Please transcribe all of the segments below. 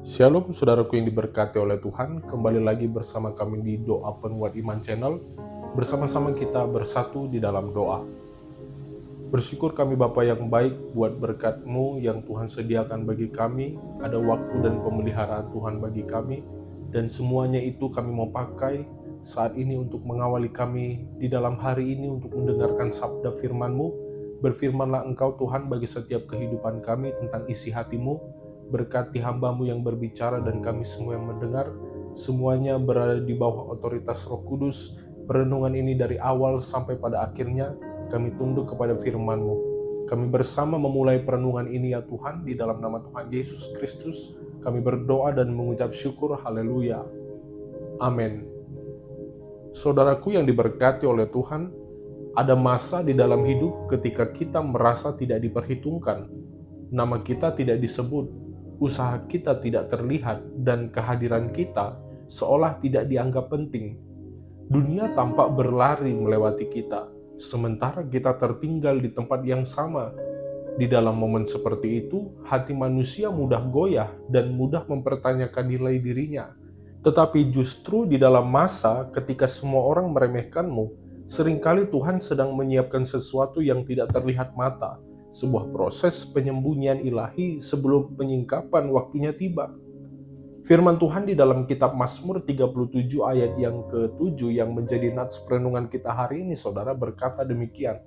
Shalom saudaraku yang diberkati oleh Tuhan, kembali lagi bersama kami di Doa Penguat Iman Channel. Bersama-sama kita bersatu di dalam doa. Bersyukur kami Bapa yang baik buat berkat-Mu yang Tuhan sediakan bagi kami, ada waktu dan pemeliharaan Tuhan bagi kami, dan semuanya itu kami mau pakai saat ini untuk mengawali kami di dalam hari ini untuk mendengarkan sabda firman-Mu. Berfirmanlah Engkau Tuhan bagi setiap kehidupan kami tentang isi hati-Mu. Berkati hamba-Mu yang berbicara dan kami semua yang mendengar, semuanya berada di bawah otoritas Roh Kudus. Perenungan ini dari awal sampai pada akhirnya, kami tunduk kepada firman-Mu. Kami bersama memulai perenungan ini ya Tuhan, di dalam nama Tuhan Yesus Kristus, kami berdoa dan mengucap syukur, haleluya. Amin. Saudaraku yang diberkati oleh Tuhan, ada masa di dalam hidup ketika kita merasa tidak diperhitungkan, nama kita tidak disebut, usaha kita tidak terlihat, dan kehadiran kita seolah tidak dianggap penting. Dunia tampak berlari melewati kita, sementara kita tertinggal di tempat yang sama. Di dalam momen seperti itu, hati manusia mudah goyah dan mudah mempertanyakan nilai dirinya. Tetapi justru di dalam masa ketika semua orang meremehkanmu, seringkali Tuhan sedang menyiapkan sesuatu yang tidak terlihat mata, sebuah proses penyembunyian ilahi sebelum penyingkapan waktunya tiba. Firman Tuhan di dalam kitab Mazmur 37 ayat yang ke-7 yang menjadi nats perenungan kita hari ini, saudara, berkata demikian.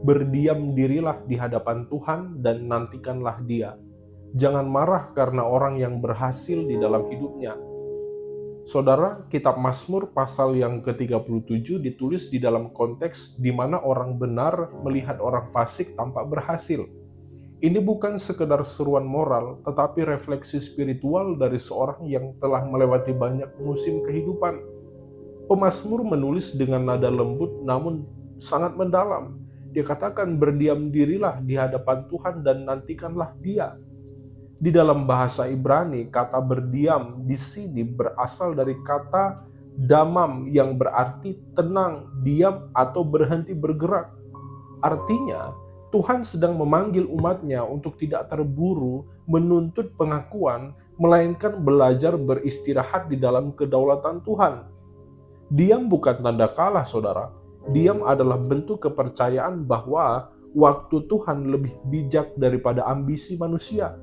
Berdiam dirilah di hadapan Tuhan dan nantikanlah Dia. Jangan marah karena orang yang berhasil di dalam hidupnya. Saudara, kitab Mazmur pasal yang ke-37 ditulis di dalam konteks di mana orang benar melihat orang fasik tampak berhasil. Ini bukan sekedar seruan moral, tetapi refleksi spiritual dari seorang yang telah melewati banyak musim kehidupan. Pemazmur menulis dengan nada lembut namun sangat mendalam. Dia katakan, berdiam dirilah di hadapan Tuhan dan nantikanlah Dia. Di dalam bahasa Ibrani, kata berdiam di sini berasal dari kata damam yang berarti tenang, diam, atau berhenti bergerak. Artinya, Tuhan sedang memanggil umatnya untuk tidak terburu menuntut pengakuan, melainkan belajar beristirahat di dalam kedaulatan Tuhan. Diam bukan tanda kalah, saudara. Diam adalah bentuk kepercayaan bahwa waktu Tuhan lebih bijak daripada ambisi manusia.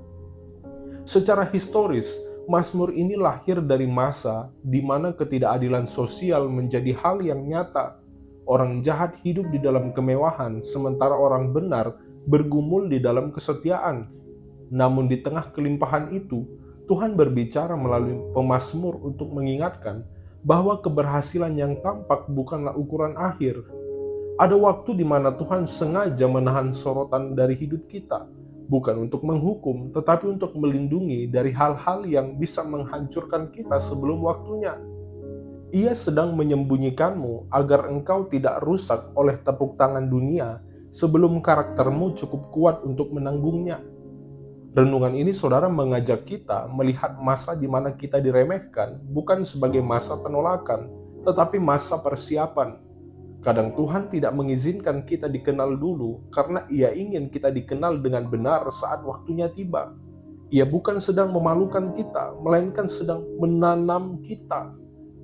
Secara historis, Mazmur ini lahir dari masa di mana ketidakadilan sosial menjadi hal yang nyata. Orang jahat hidup di dalam kemewahan, sementara orang benar bergumul di dalam kesetiaan. Namun di tengah kelimpahan itu, Tuhan berbicara melalui pemazmur untuk mengingatkan bahwa keberhasilan yang tampak bukanlah ukuran akhir. Ada waktu di mana Tuhan sengaja menahan sorotan dari hidup kita, bukan untuk menghukum, tetapi untuk melindungi dari hal-hal yang bisa menghancurkan kita sebelum waktunya. Ia sedang menyembunyikanmu agar engkau tidak rusak oleh tepuk tangan dunia sebelum karaktermu cukup kuat untuk menanggungnya. Renungan ini, saudara, mengajak kita melihat masa di mana kita diremehkan bukan sebagai masa penolakan, tetapi masa persiapan. Kadang Tuhan tidak mengizinkan kita dikenal dulu karena Ia ingin kita dikenal dengan benar saat waktunya tiba. Ia bukan sedang memalukan kita, melainkan sedang menanam kita.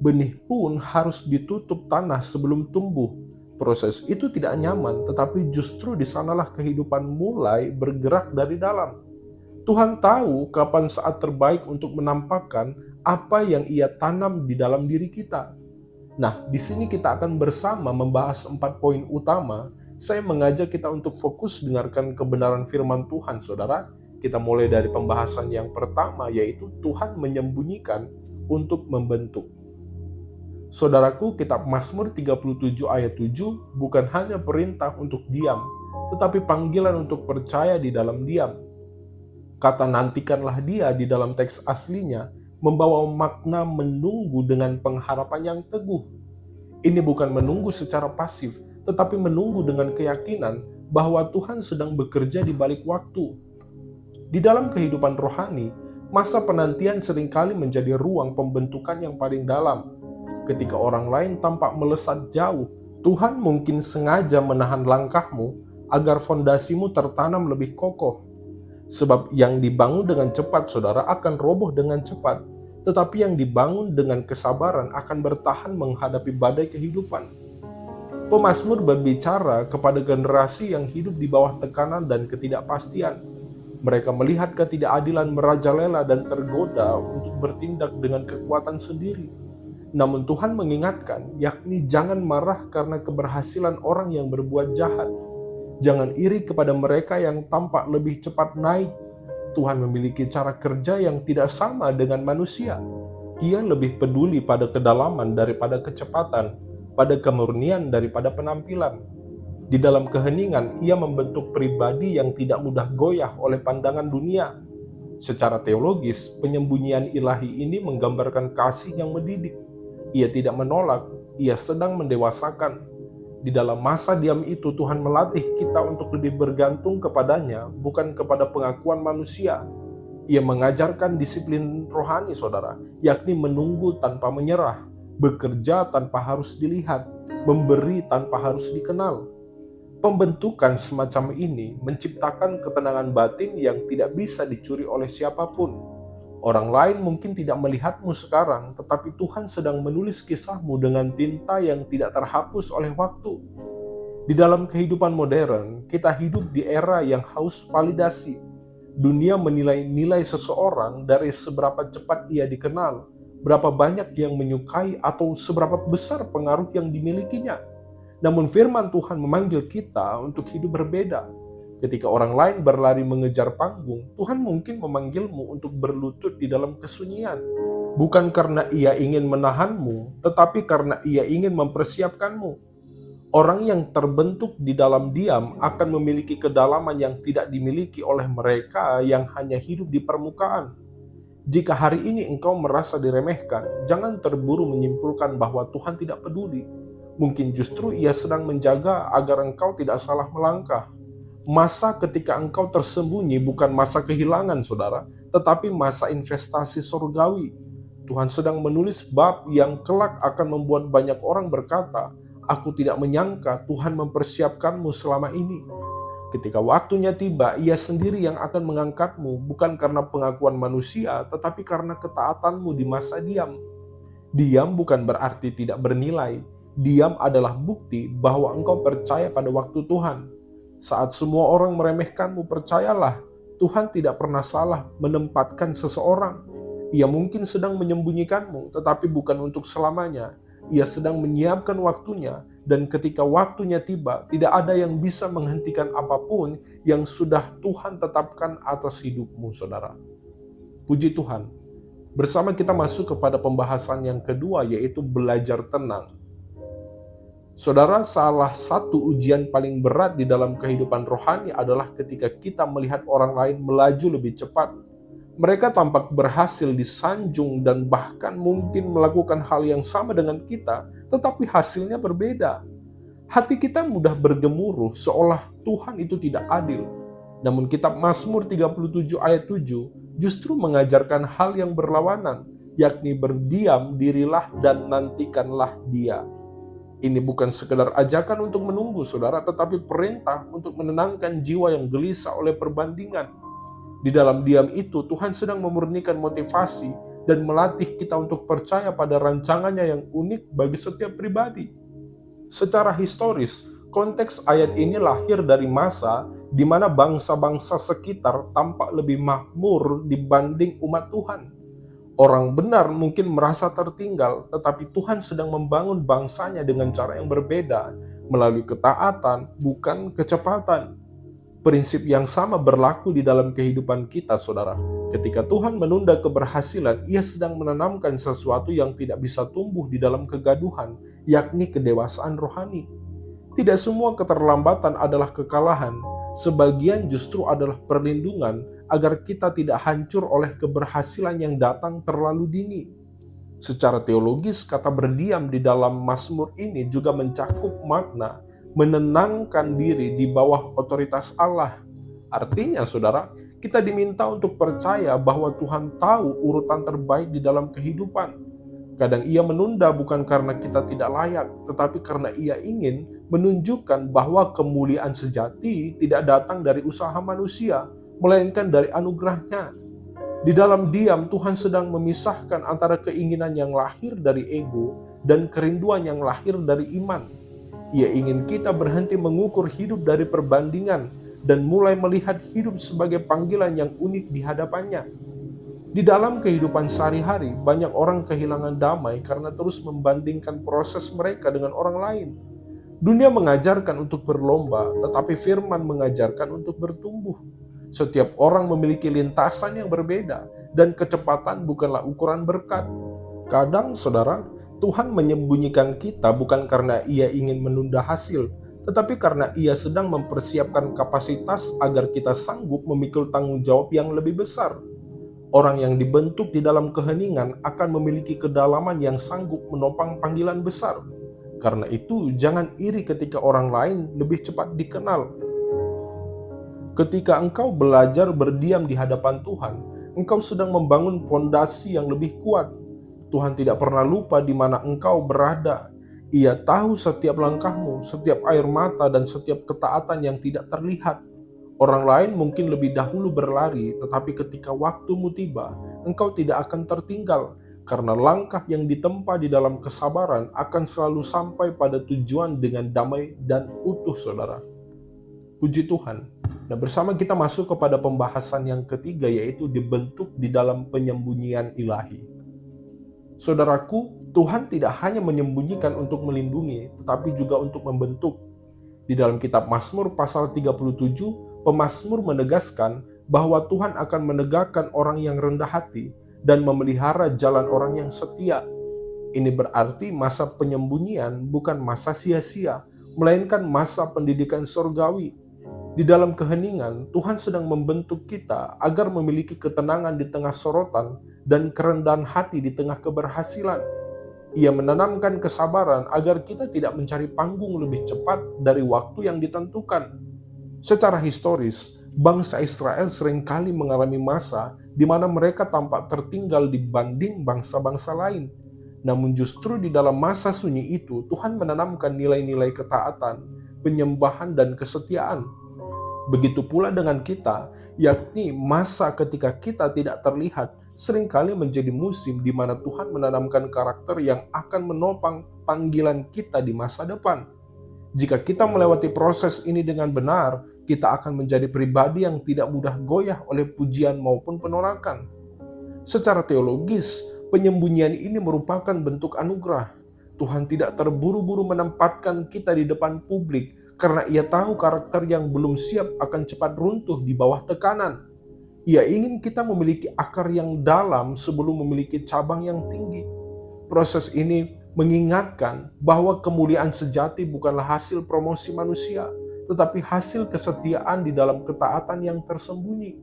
Benih pun harus ditutup tanah sebelum tumbuh. Proses itu tidak nyaman, tetapi justru di sanalah kehidupan mulai bergerak dari dalam. Tuhan tahu kapan saat terbaik untuk menampakkan apa yang Ia tanam di dalam diri kita. Nah, di sini kita akan bersama membahas 4 poin utama. Saya mengajak kita untuk fokus dengarkan kebenaran firman Tuhan, saudara. Kita mulai dari pembahasan yang pertama, yaitu Tuhan menyembunyikan untuk membentuk. Saudaraku, kitab Mazmur 37 ayat 7 bukan hanya perintah untuk diam, tetapi panggilan untuk percaya di dalam diam. Kata nantikanlah Dia di dalam teks aslinya membawa makna menunggu dengan pengharapan yang teguh. Ini bukan menunggu secara pasif, tetapi menunggu dengan keyakinan bahwa Tuhan sedang bekerja di balik waktu. Di dalam kehidupan rohani, masa penantian seringkali menjadi ruang pembentukan yang paling dalam. Ketika orang lain tampak melesat jauh, Tuhan mungkin sengaja menahan langkahmu agar fondasimu tertanam lebih kokoh. Sebab yang dibangun dengan cepat, saudara, akan roboh dengan cepat. Tetapi yang dibangun dengan kesabaran akan bertahan menghadapi badai kehidupan. Pemazmur berbicara kepada generasi yang hidup di bawah tekanan dan ketidakpastian. Mereka melihat ketidakadilan merajalela dan tergoda untuk bertindak dengan kekuatan sendiri. Namun Tuhan mengingatkan, yakni jangan marah karena keberhasilan orang yang berbuat jahat. Jangan iri kepada mereka yang tampak lebih cepat naik. Tuhan memiliki cara kerja yang tidak sama dengan manusia. Ia lebih peduli pada kedalaman daripada kecepatan, pada kemurnian daripada penampilan. Di dalam keheningan, ia membentuk pribadi yang tidak mudah goyah oleh pandangan dunia. Secara teologis, penyembunyian ilahi ini menggambarkan kasih yang mendidik. Ia tidak menolak, ia sedang mendewasakan. Di dalam masa diam itu, Tuhan melatih kita untuk lebih bergantung kepadanya, bukan kepada pengakuan manusia. Ia mengajarkan disiplin rohani, saudara, yakni menunggu tanpa menyerah, bekerja tanpa harus dilihat, memberi tanpa harus dikenal. Pembentukan semacam ini menciptakan ketenangan batin yang tidak bisa dicuri oleh siapapun. Orang lain mungkin tidak melihatmu sekarang, tetapi Tuhan sedang menulis kisahmu dengan tinta yang tidak terhapus oleh waktu. Di dalam kehidupan modern, kita hidup di era yang haus validasi. Dunia menilai nilai seseorang dari seberapa cepat ia dikenal, berapa banyak yang menyukai, atau seberapa besar pengaruh yang dimilikinya. Namun firman Tuhan memanggil kita untuk hidup berbeda. Ketika orang lain berlari mengejar panggung, Tuhan mungkin memanggilmu untuk berlutut di dalam kesunyian. Bukan karena ia ingin menahanmu, tetapi karena ia ingin mempersiapkanmu. Orang yang terbentuk di dalam diam akan memiliki kedalaman yang tidak dimiliki oleh mereka yang hanya hidup di permukaan. Jika hari ini engkau merasa diremehkan, jangan terburu menyimpulkan bahwa Tuhan tidak peduli. Mungkin justru ia sedang menjaga agar engkau tidak salah melangkah. Masa ketika engkau tersembunyi bukan masa kehilangan, saudara, tetapi masa investasi surgawi. Tuhan sedang menulis bab yang kelak akan membuat banyak orang berkata, "Aku tidak menyangka Tuhan mempersiapkanmu selama ini." Ketika waktunya tiba, ia sendiri yang akan mengangkatmu, bukan karena pengakuan manusia, tetapi karena ketaatanmu di masa diam. Diam bukan berarti tidak bernilai. Diam adalah bukti bahwa engkau percaya pada waktu Tuhan. Saat semua orang meremehkanmu, percayalah, Tuhan tidak pernah salah menempatkan seseorang. Ia mungkin sedang menyembunyikanmu, tetapi bukan untuk selamanya. Ia sedang menyiapkan waktunya, dan ketika waktunya tiba, tidak ada yang bisa menghentikan apapun yang sudah Tuhan tetapkan atas hidupmu, saudara. Puji Tuhan. Bersama kita masuk kepada pembahasan yang kedua, yaitu belajar tenang. Saudara, salah satu ujian paling berat di dalam kehidupan rohani adalah ketika kita melihat orang lain melaju lebih cepat. Mereka tampak berhasil disanjung dan bahkan mungkin melakukan hal yang sama dengan kita, tetapi hasilnya berbeda. Hati kita mudah bergemuruh seolah Tuhan itu tidak adil. Namun kitab Mazmur 37 ayat 7 justru mengajarkan hal yang berlawanan, yakni berdiam dirilah dan nantikanlah Dia. Ini bukan sekedar ajakan untuk menunggu, saudara, tetapi perintah untuk menenangkan jiwa yang gelisah oleh perbandingan. Di dalam diam itu, Tuhan sedang memurnikan motivasi dan melatih kita untuk percaya pada rancangannya yang unik bagi setiap pribadi. Secara historis, konteks ayat ini lahir dari masa di mana bangsa-bangsa sekitar tampak lebih makmur dibanding umat Tuhan. Orang benar mungkin merasa tertinggal, tetapi Tuhan sedang membangun bangsanya dengan cara yang berbeda, melalui ketaatan, bukan kecepatan. Prinsip yang sama berlaku di dalam kehidupan kita, saudara. Ketika Tuhan menunda keberhasilan, Ia sedang menanamkan sesuatu yang tidak bisa tumbuh di dalam kegaduhan, yakni kedewasaan rohani. Tidak semua keterlambatan adalah kekalahan, sebagian justru adalah perlindungan agar kita tidak hancur oleh keberhasilan yang datang terlalu dini. Secara teologis, kata berdiam di dalam Mazmur ini juga mencakup makna menenangkan diri di bawah otoritas Allah. Artinya, saudara, kita diminta untuk percaya bahwa Tuhan tahu urutan terbaik di dalam kehidupan. Kadang Ia menunda bukan karena kita tidak layak, tetapi karena Ia ingin menunjukkan bahwa kemuliaan sejati tidak datang dari usaha manusia, melainkan dari anugerah-Nya. Di dalam diam, Tuhan sedang memisahkan antara keinginan yang lahir dari ego dan kerinduan yang lahir dari iman. Ia ingin kita berhenti mengukur hidup dari perbandingan dan mulai melihat hidup sebagai panggilan yang unik di hadapan-Nya. Di dalam kehidupan sehari-hari, banyak orang kehilangan damai karena terus membandingkan proses mereka dengan orang lain. Dunia mengajarkan untuk berlomba, tetapi firman mengajarkan untuk bertumbuh. Setiap orang memiliki lintasan yang berbeda, dan kecepatan bukanlah ukuran berkat. Kadang, saudara, Tuhan menyembunyikan kita bukan karena Ia ingin menunda hasil, tetapi karena Ia sedang mempersiapkan kapasitas agar kita sanggup memikul tanggung jawab yang lebih besar. Orang yang dibentuk di dalam keheningan akan memiliki kedalaman yang sanggup menopang panggilan besar. Karena itu, jangan iri ketika orang lain lebih cepat dikenal. Ketika engkau belajar berdiam di hadapan Tuhan, engkau sedang membangun fondasi yang lebih kuat. Tuhan tidak pernah lupa di mana engkau berada. Ia tahu setiap langkahmu, setiap air mata, dan setiap ketaatan yang tidak terlihat. Orang lain mungkin lebih dahulu berlari, tetapi ketika waktumu tiba, engkau tidak akan tertinggal, karena langkah yang ditempa di dalam kesabaran akan selalu sampai pada tujuan dengan damai dan utuh, saudara. Puji Tuhan. Nah, bersama kita masuk kepada pembahasan yang ketiga, yaitu dibentuk di dalam penyembunyian ilahi. Saudaraku, Tuhan tidak hanya menyembunyikan untuk melindungi, tetapi juga untuk membentuk. Di dalam kitab Mazmur pasal 37, pemazmur menegaskan bahwa Tuhan akan menegakkan orang yang rendah hati dan memelihara jalan orang yang setia. Ini berarti masa penyembunyian bukan masa sia-sia, melainkan masa pendidikan surgawi. Di dalam keheningan, Tuhan sedang membentuk kita agar memiliki ketenangan di tengah sorotan dan kerendahan hati di tengah keberhasilan. Ia menanamkan kesabaran agar kita tidak mencari panggung lebih cepat dari waktu yang ditentukan. Secara historis, bangsa Israel seringkali mengalami masa di mana mereka tampak tertinggal dibanding bangsa-bangsa lain. Namun justru di dalam masa sunyi itu, Tuhan menanamkan nilai-nilai ketaatan, penyembahan, dan kesetiaan. Begitu pula dengan kita, yakni masa ketika kita tidak terlihat, seringkali menjadi musim di mana Tuhan menanamkan karakter yang akan menopang panggilan kita di masa depan. Jika kita melewati proses ini dengan benar, kita akan menjadi pribadi yang tidak mudah goyah oleh pujian maupun penolakan. Secara teologis, penyembunyian ini merupakan bentuk anugerah. Tuhan tidak terburu-buru menempatkan kita di depan publik, karena Ia tahu karakter yang belum siap akan cepat runtuh di bawah tekanan. Ia ingin kita memiliki akar yang dalam sebelum memiliki cabang yang tinggi. Proses ini mengingatkan bahwa kemuliaan sejati bukanlah hasil promosi manusia, tetapi hasil kesetiaan di dalam ketaatan yang tersembunyi.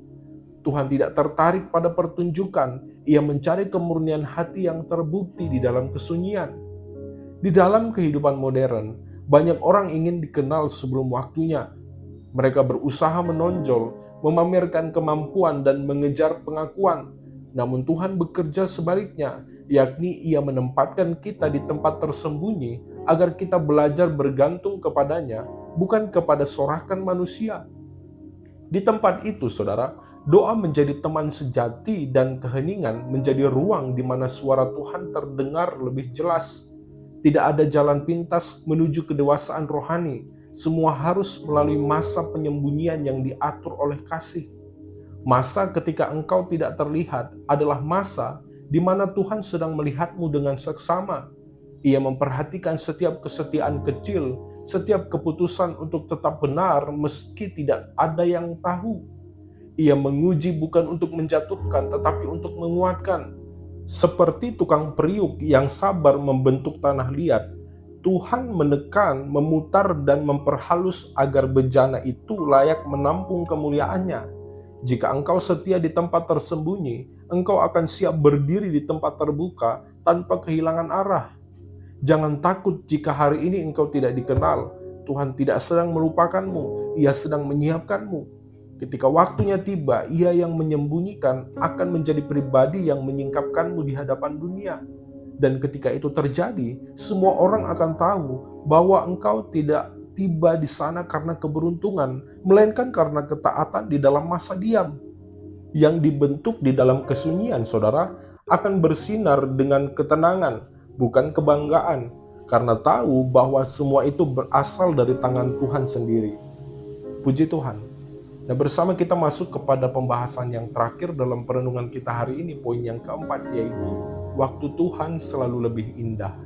Tuhan tidak tertarik pada pertunjukan, Ia mencari kemurnian hati yang terbukti di dalam kesunyian. Di dalam kehidupan modern, banyak orang ingin dikenal sebelum waktunya. Mereka berusaha menonjol, memamerkan kemampuan, dan mengejar pengakuan. Namun Tuhan bekerja sebaliknya, yakni Ia menempatkan kita di tempat tersembunyi agar kita belajar bergantung kepadanya, bukan kepada sorakan manusia. Di tempat itu, saudara, doa menjadi teman sejati dan keheningan menjadi ruang di mana suara Tuhan terdengar lebih jelas. Tidak ada jalan pintas menuju kedewasaan rohani. Semua harus melalui masa penyembunyian yang diatur oleh kasih. Masa ketika engkau tidak terlihat adalah masa di mana Tuhan sedang melihatmu dengan seksama. Ia memperhatikan setiap kesetiaan kecil, setiap keputusan untuk tetap benar meski tidak ada yang tahu. Ia menguji bukan untuk menjatuhkan, tetapi untuk menguatkan. Seperti tukang periuk yang sabar membentuk tanah liat, Tuhan menekan, memutar, dan memperhalus agar bejana itu layak menampung kemuliaannya. Jika engkau setia di tempat tersembunyi, engkau akan siap berdiri di tempat terbuka tanpa kehilangan arah. Jangan takut jika hari ini engkau tidak dikenal. Tuhan tidak sedang melupakanmu, Ia sedang menyiapkanmu. Ketika waktunya tiba, Ia yang menyembunyikan akan menjadi pribadi yang menyingkapkanmu di hadapan dunia. Dan ketika itu terjadi, semua orang akan tahu bahwa engkau tidak tiba di sana karena keberuntungan, melainkan karena ketaatan di dalam masa diam. Yang dibentuk di dalam kesunyian, saudara, akan bersinar dengan ketenangan, bukan kebanggaan, karena tahu bahwa semua itu berasal dari tangan Tuhan sendiri. Puji Tuhan. Nah, bersama kita masuk kepada pembahasan yang terakhir dalam perenungan kita hari ini, poin yang keempat, yaitu waktu Tuhan selalu lebih indah.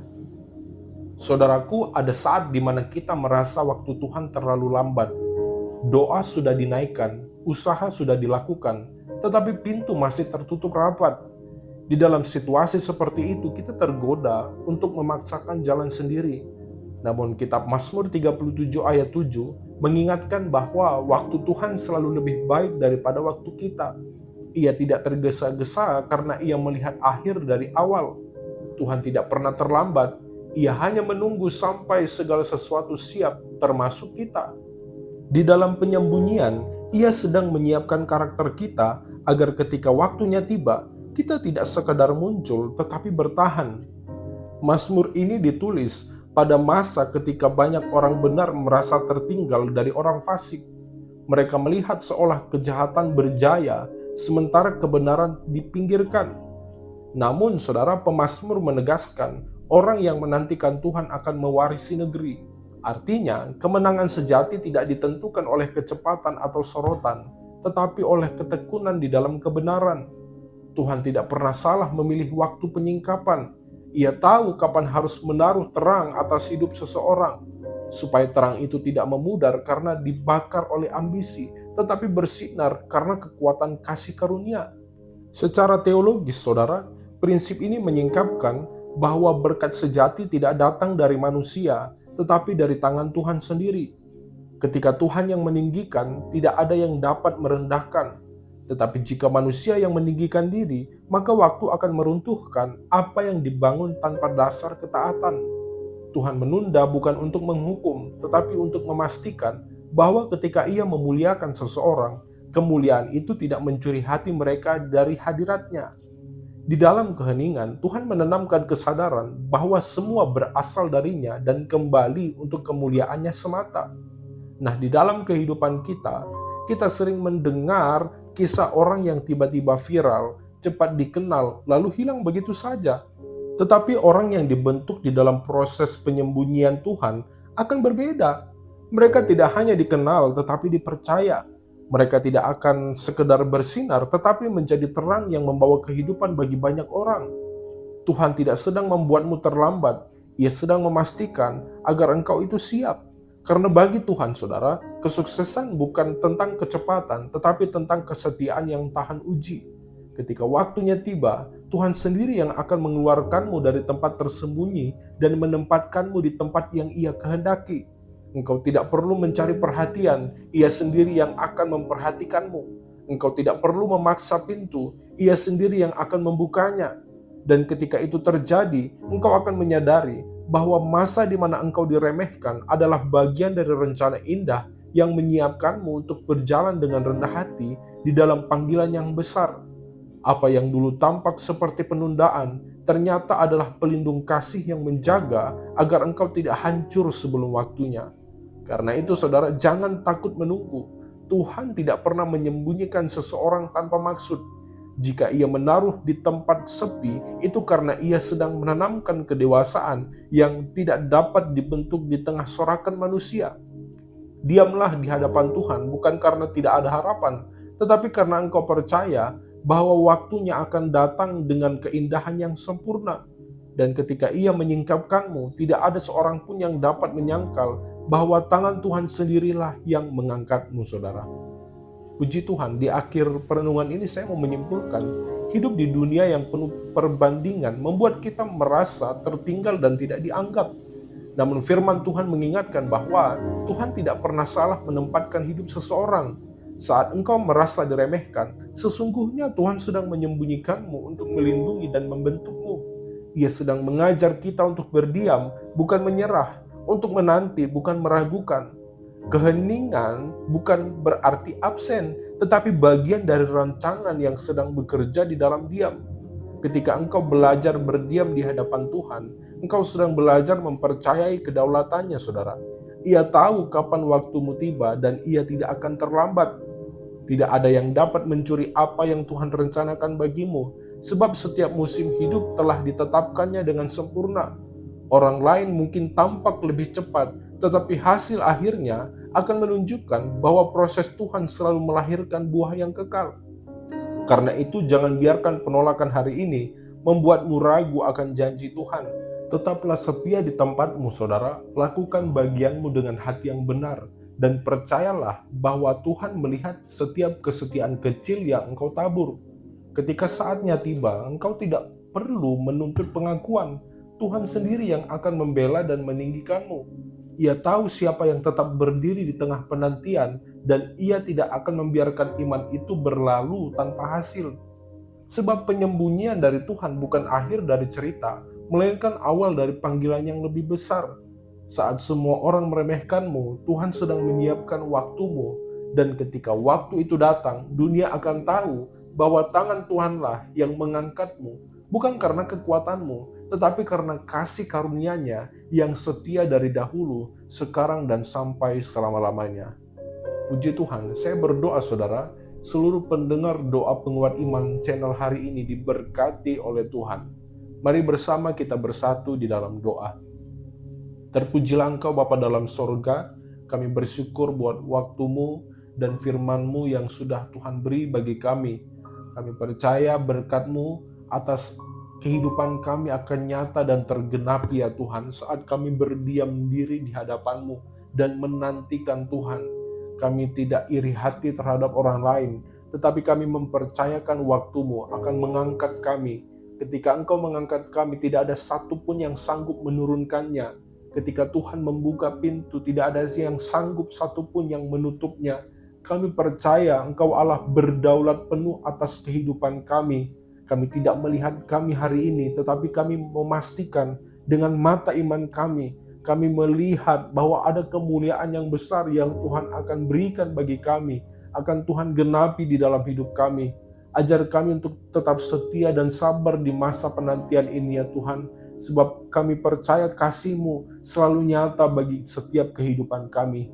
Saudaraku, ada saat di mana kita merasa waktu Tuhan terlalu lambat. Doa sudah dinaikkan, usaha sudah dilakukan, tetapi pintu masih tertutup rapat. Di dalam situasi seperti itu, kita tergoda untuk memaksakan jalan sendiri. Namun kitab Mazmur 37 ayat 7 mengingatkan bahwa waktu Tuhan selalu lebih baik daripada waktu kita. Ia tidak tergesa-gesa karena ia melihat akhir dari awal. Tuhan tidak pernah terlambat, ia hanya menunggu sampai segala sesuatu siap, termasuk kita. Di dalam penyembunyian, ia sedang menyiapkan karakter kita agar ketika waktunya tiba, kita tidak sekadar muncul tetapi bertahan. Mazmur ini ditulis pada masa ketika banyak orang benar merasa tertinggal dari orang fasik. Mereka melihat seolah kejahatan berjaya, sementara kebenaran dipinggirkan. Namun, saudara, pemazmur menegaskan, orang yang menantikan Tuhan akan mewarisi negeri. Artinya, kemenangan sejati tidak ditentukan oleh kecepatan atau sorotan, tetapi oleh ketekunan di dalam kebenaran. Tuhan tidak pernah salah memilih waktu penyingkapan. Ia tahu kapan harus menaruh terang atas hidup seseorang, supaya terang itu tidak memudar karena dibakar oleh ambisi, tetapi bersinar karena kekuatan kasih karunia. Secara teologis, saudara, prinsip ini menyingkapkan bahwa berkat sejati tidak datang dari manusia, tetapi dari tangan Tuhan sendiri. Ketika Tuhan yang meninggikan, tidak ada yang dapat merendahkan. Tetapi jika manusia yang meninggikan diri, maka waktu akan meruntuhkan apa yang dibangun tanpa dasar ketaatan. Tuhan menunda bukan untuk menghukum, tetapi untuk memastikan bahwa ketika ia memuliakan seseorang, kemuliaan itu tidak mencuri hati mereka dari hadiratnya. Di dalam keheningan, Tuhan menanamkan kesadaran bahwa semua berasal darinya dan kembali untuk kemuliaannya semata. Nah, di dalam kehidupan kita sering mendengar kisah orang yang tiba-tiba viral, cepat dikenal, lalu hilang begitu saja. Tetapi orang yang dibentuk di dalam proses penyembunyian Tuhan akan berbeda. Mereka tidak hanya dikenal, tetapi dipercaya. Mereka tidak akan sekedar bersinar, tetapi menjadi terang yang membawa kehidupan bagi banyak orang. Tuhan tidak sedang membuatmu terlambat, Ia sedang memastikan agar engkau itu siap. Karena bagi Tuhan, saudara, kesuksesan bukan tentang kecepatan, tetapi tentang kesetiaan yang tahan uji. Ketika waktunya tiba, Tuhan sendiri yang akan mengeluarkanmu dari tempat tersembunyi dan menempatkanmu di tempat yang Ia kehendaki. Engkau tidak perlu mencari perhatian, Ia sendiri yang akan memperhatikanmu. Engkau tidak perlu memaksa pintu, Ia sendiri yang akan membukanya. Dan ketika itu terjadi, engkau akan menyadari bahwa masa di mana engkau diremehkan adalah bagian dari rencana indah yang menyiapkanmu untuk berjalan dengan rendah hati di dalam panggilan yang besar. Apa yang dulu tampak seperti penundaan, ternyata adalah pelindung kasih yang menjaga agar engkau tidak hancur sebelum waktunya. Karena itu, saudara, jangan takut menunggu. Tuhan tidak pernah menyembunyikan seseorang tanpa maksud. Jika ia menaruh di tempat sepi, itu karena ia sedang menanamkan kedewasaan yang tidak dapat dibentuk di tengah sorakan manusia. Diamlah di hadapan Tuhan bukan karena tidak ada harapan, tetapi karena engkau percaya bahwa waktunya akan datang dengan keindahan yang sempurna. Dan ketika ia menyingkapkanmu, tidak ada seorang pun yang dapat menyangkal bahwa tangan Tuhan sendirilah yang mengangkatmu, saudara. Puji Tuhan, di akhir perenungan ini saya mau menyimpulkan, hidup di dunia yang penuh perbandingan membuat kita merasa tertinggal dan tidak dianggap. Namun firman Tuhan mengingatkan bahwa Tuhan tidak pernah salah menempatkan hidup seseorang. Saat engkau merasa diremehkan, sesungguhnya Tuhan sedang menyembunyikanmu untuk melindungi dan membentukmu. Ia sedang mengajar kita untuk berdiam, bukan menyerah, untuk menanti, bukan meragukan. Keheningan bukan berarti absen, tetapi bagian dari rancangan yang sedang bekerja di dalam diam. Ketika engkau belajar berdiam di hadapan Tuhan, engkau sedang belajar mempercayai kedaulatannya, saudara. Ia tahu kapan waktumu tiba dan ia tidak akan terlambat. Tidak ada yang dapat mencuri apa yang Tuhan rencanakan bagimu, sebab setiap musim hidup telah ditetapkannya dengan sempurna. Orang lain mungkin tampak lebih cepat, tetapi hasil akhirnya akan menunjukkan bahwa proses Tuhan selalu melahirkan buah yang kekal. Karena itu, jangan biarkan penolakan hari ini membuatmu ragu akan janji Tuhan. Tetaplah setia di tempatmu, saudara. Lakukan bagianmu dengan hati yang benar. Dan percayalah bahwa Tuhan melihat setiap kesetiaan kecil yang engkau tabur. Ketika saatnya tiba, engkau tidak perlu menuntut pengakuan. Tuhan sendiri yang akan membela dan meninggikanmu. Ia tahu siapa yang tetap berdiri di tengah penantian, dan ia tidak akan membiarkan iman itu berlalu tanpa hasil. Sebab penyembunyian dari Tuhan bukan akhir dari cerita, melainkan awal dari panggilan yang lebih besar. Saat semua orang meremehkanmu, Tuhan sedang menyiapkan waktumu, dan ketika waktu itu datang, dunia akan tahu bahwa tangan Tuhanlah yang mengangkatmu, bukan karena kekuatanmu, tetapi karena kasih karunia-Nya yang setia dari dahulu, sekarang dan sampai selama-lamanya. Puji Tuhan, saya berdoa saudara, seluruh pendengar doa penguat iman channel hari ini diberkati oleh Tuhan. Mari bersama kita bersatu di dalam doa. Terpujilah Engkau Bapa dalam sorga, kami bersyukur buat waktumu dan firman-Mu yang sudah Tuhan beri bagi kami. Kami percaya berkat-Mu atas kehidupan kami akan nyata dan tergenapi ya Tuhan, saat kami berdiam diri di hadapan-Mu dan menantikan Tuhan. Kami tidak iri hati terhadap orang lain, tetapi kami mempercayakan waktu-Mu akan mengangkat kami. Ketika Engkau mengangkat kami, tidak ada satupun yang sanggup menurunkannya. Ketika Tuhan membuka pintu, tidak ada yang sanggup satupun yang menutupnya. Kami percaya Engkau Allah berdaulat penuh atas kehidupan kami. Kami tidak melihat kami hari ini, tetapi kami memastikan dengan mata iman kami melihat bahwa ada kemuliaan yang besar yang Tuhan akan berikan bagi kami, akan Tuhan genapi di dalam hidup kami. Ajar kami untuk tetap setia dan sabar di masa penantian ini ya Tuhan, sebab kami percaya kasih-Mu selalu nyata bagi setiap kehidupan kami.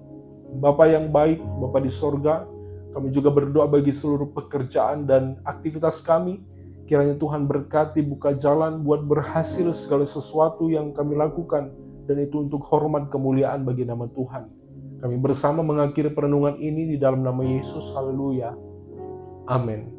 Bapa yang baik, Bapa di sorga, kami juga berdoa bagi seluruh pekerjaan dan aktivitas kami. Kiranya Tuhan berkati, buka jalan buat berhasil segala sesuatu yang kami lakukan, dan itu untuk hormat kemuliaan bagi nama Tuhan. Kami bersama mengakhiri perenungan ini di dalam nama Yesus. Haleluya. Amin.